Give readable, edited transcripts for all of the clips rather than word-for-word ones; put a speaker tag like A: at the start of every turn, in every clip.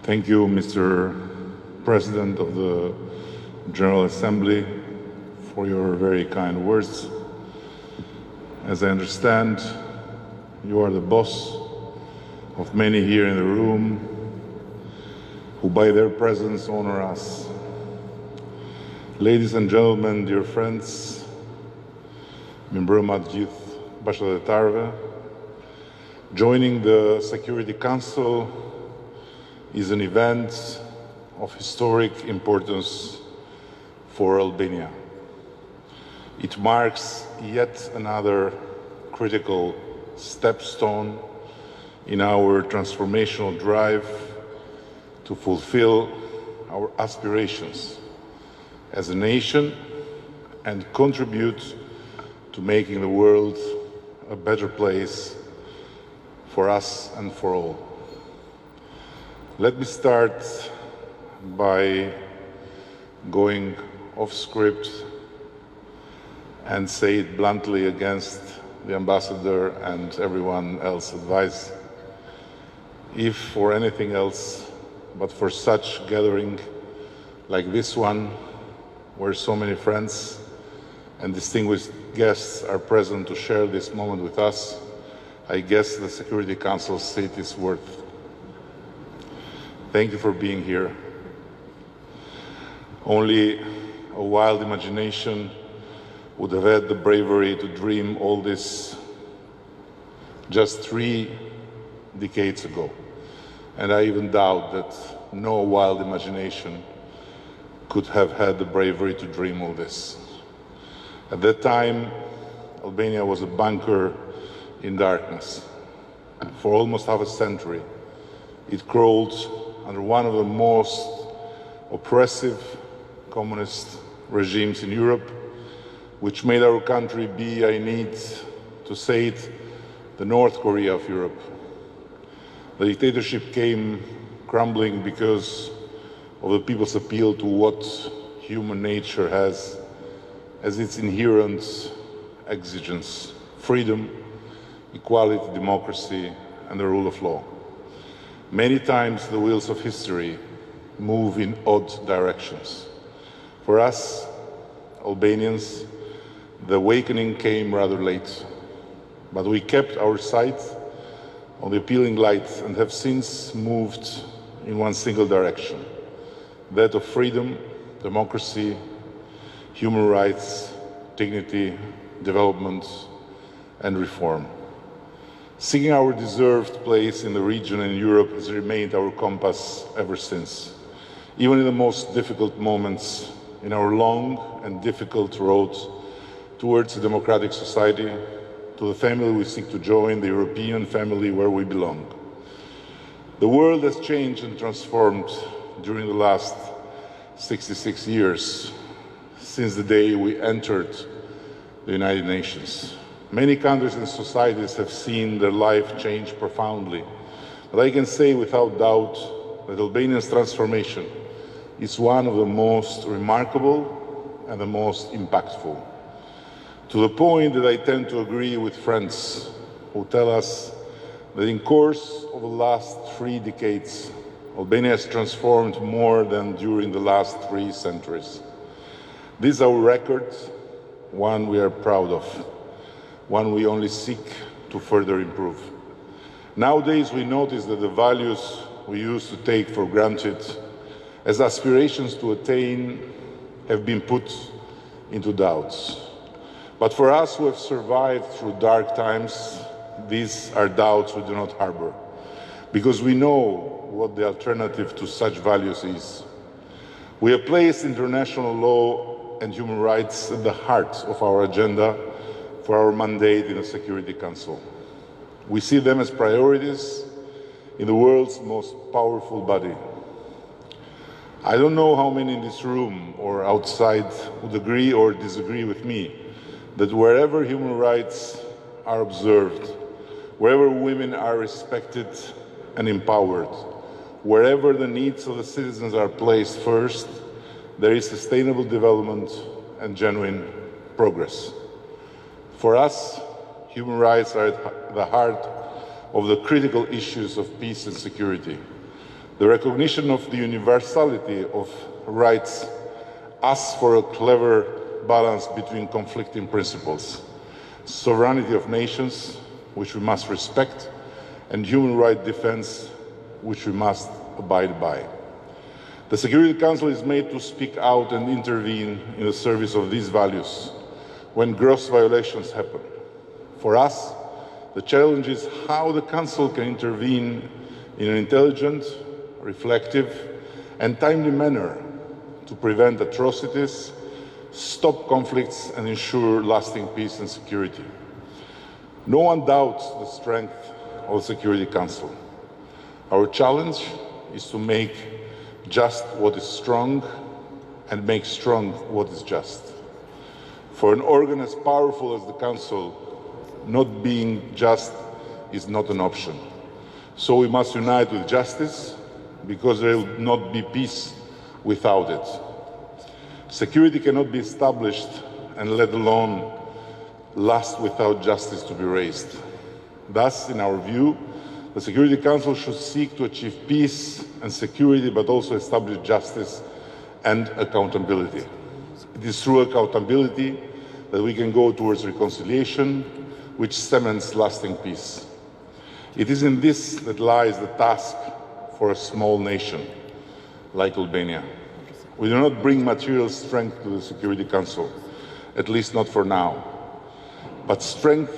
A: Thank you, Mr. President of the General Assembly, for your very kind words. As I understand, you are the boss of many here in the room who by their presence honor us. Ladies and gentlemen, dear friends, mbrëmat gjithë bashkëdhetarëve, joining the Security Council is an event of historic importance for Albania. It marks yet another critical stepstone in our transformational drive to fulfill our aspirations as a nation and contribute to making the world a better place for us and for all. Let me start by going off script and say it bluntly against the ambassador and everyone else's advice. If for anything else, but for such gathering like this one, where so many friends and distinguished guests are present to share this moment with us, I guess the Security Council's seat is worth. Thank you for being here. Only a wild imagination would have had the bravery to dream all this just 3 decades ago. And I even doubt that no wild imagination could have had the bravery to dream all this. At that time, Albania was a bunker in darkness. For almost half a century, it crawled under one of the most oppressive communist regimes in Europe, which made our country be, I need to say it, the North Korea of Europe. The dictatorship came crumbling because of the people's appeal to what human nature has as its inherent exigence: freedom, equality, democracy, and the rule of law. Many times the wheels of history move in odd directions. For us, Albanians, the awakening came rather late, but we kept our sight on the appealing light and have since moved in one single direction, that of freedom, democracy, human rights, dignity, development, and reform. Seeking our deserved place in the region and Europe has remained our compass ever since, even in the most difficult moments in our long and difficult road towards a democratic society, to the family we seek to join, the European family where we belong. The world has changed and transformed during the last 66 years, since the day we entered the United Nations. Many countries and societies have seen their life change profoundly, but I can say without doubt that Albania's transformation is one of the most remarkable and the most impactful. To the point that I tend to agree with friends who tell us that in course of the last 3 decades, Albania has transformed more than during the last 3 centuries. This is our record, one we are proud of, one we only seek to further improve. Nowadays, we notice that the values we used to take for granted as aspirations to attain have been put into doubts. But for us who have survived through dark times, these are doubts we do not harbor, because we know what the alternative to such values is. We have placed international law and human rights at the heart of our agenda for our mandate in the Security Council. We see them as priorities in the world's most powerful body. I don't know how many in this room or outside would agree or disagree with me that wherever human rights are observed, wherever women are respected and empowered, wherever the needs of the citizens are placed first, there is sustainable development and genuine progress. For us, human rights are at the heart of the critical issues of peace and security. The recognition of the universality of rights asks for a clever balance between conflicting principles: sovereignty of nations, which we must respect, and human rights defense, which we must abide by. The Security Council is made to speak out and intervene in the service of these values when gross violations happen. For us, the challenge is how the Council can intervene in an intelligent, reflective, and timely manner to prevent atrocities, stop conflicts, and ensure lasting peace and security. No one doubts the strength of the Security Council. Our challenge is to make just what is strong and make strong what is just. For an organ as powerful as the Council, not being just is not an option. So we must unite with justice, because there will not be peace without it. Security cannot be established, and let alone last, without justice to be raised. Thus, in our view, the Security Council should seek to achieve peace and security, but also establish justice and accountability. It is through accountability that we can go towards reconciliation, which cements lasting peace. It is in this that lies the task for a small nation like Albania. We do not bring material strength to the Security Council, at least not for now. But strength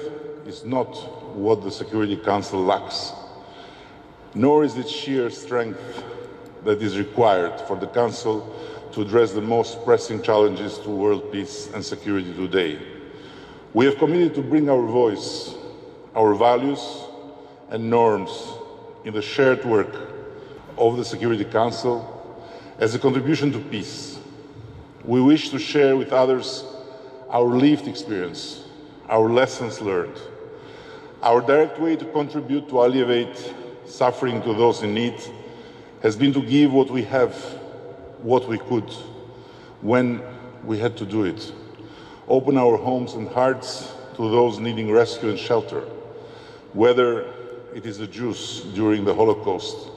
A: is not what the Security Council lacks, nor is it sheer strength that is required for the Council to address the most pressing challenges to world peace and security today. We have committed to bring our voice, our values and norms in the shared work of the Security Council as a contribution to peace. We wish to share with others our lived experience, our lessons learned. Our direct way to contribute to alleviate suffering to those in need has been to give what we have, what we could, when we had to do it. Open our homes and hearts to those needing rescue and shelter, whether it is the Jews during the Holocaust,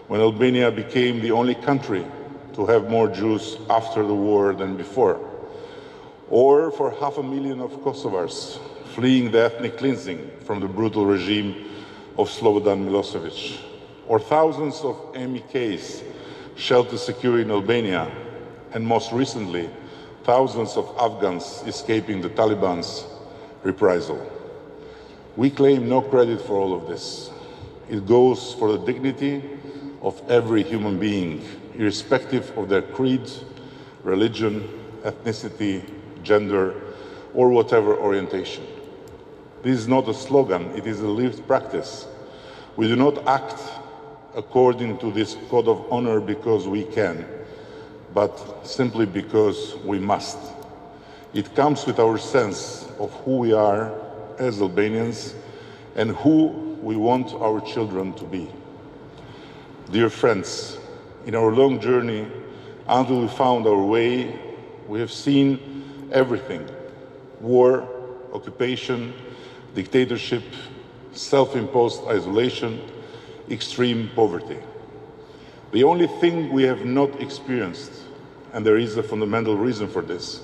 A: when Albania became the only country to have more Jews after the war than before, or for 500,000 of Kosovars fleeing the ethnic cleansing from the brutal regime of Slobodan Milosevic, or thousands of MEKs shelter secure in Albania, and most recently, thousands of Afghans escaping the Taliban's reprisal. We claim no credit for all of this. It goes for the dignity of every human being, irrespective of their creed, religion, ethnicity, gender, or whatever orientation. This is not a slogan, it is a lived practice. We do not act according to this code of honor because we can, but simply because we must. It comes with our sense of who we are as Albanians and who we want our children to be. Dear friends, in our long journey until we found our way, we have seen everything: war, occupation, dictatorship, self-imposed isolation, extreme poverty. The only thing we have not experienced, and there is a fundamental reason for this,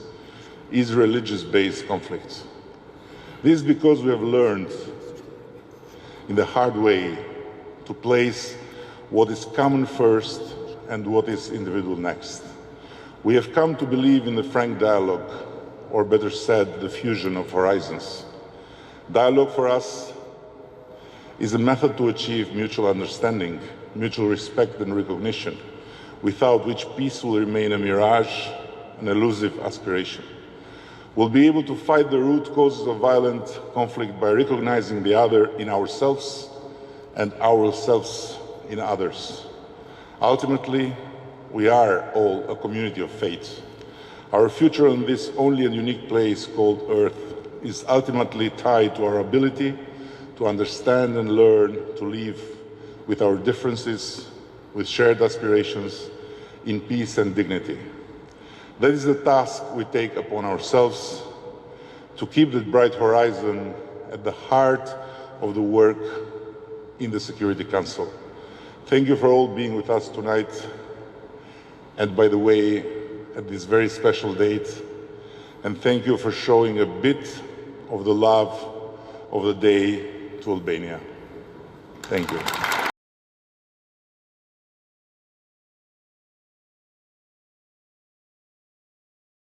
A: is religious-based conflict. This is because we have learned in the hard way to place what is common first and what is individual next. We have come to believe in the frank dialogue, or better said, the fusion of horizons. Dialogue for us is a method to achieve mutual understanding, mutual respect and recognition, without which peace will remain a mirage, an elusive aspiration. We'll be able to fight the root causes of violent conflict by recognizing the other in ourselves and ourselves in others. Ultimately, we are all a community of faith. Our future on this only and unique place called Earth is ultimately tied to our ability to understand and learn to live with our differences, with shared aspirations, in peace and dignity. That is the task we take upon ourselves, to keep the bright horizon at the heart of the work in the Security Council. Thank you for all being with us tonight. And by the way, at this very special date, and thank you for showing a bit of the love of the day to Albania. Thank you.